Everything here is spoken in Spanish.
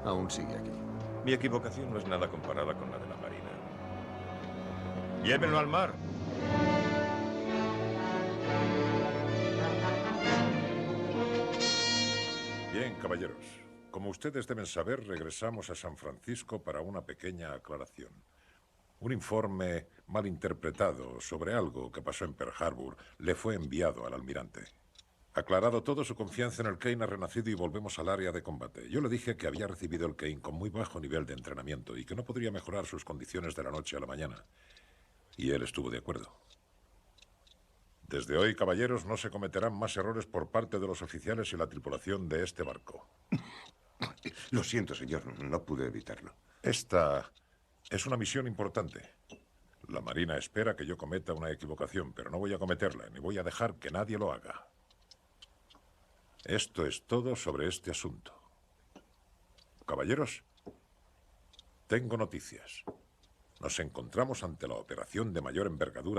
Aún sigue aquí. Mi equivocación no es nada comparada con la de la Marina. ¡Llévenlo al mar! Bien, caballeros. Como ustedes deben saber, regresamos a San Francisco para una pequeña aclaración. Un informe mal interpretado sobre algo que pasó en Pearl Harbor le fue enviado al almirante. Aclarado todo, su confianza en el Kane ha renacido y volvemos al área de combate. Yo le dije que había recibido el Kane con muy bajo nivel de entrenamiento y que no podría mejorar sus condiciones de la noche a la mañana. Y él estuvo de acuerdo. Desde hoy, caballeros, no se cometerán más errores por parte de los oficiales y la tripulación de este barco. Lo siento, señor. No pude evitarlo. Esta es una misión importante. La Marina espera que yo cometa una equivocación, pero no voy a cometerla, ni voy a dejar que nadie lo haga. Esto es todo sobre este asunto. Caballeros, tengo noticias. Nos encontramos ante la operación de mayor envergadura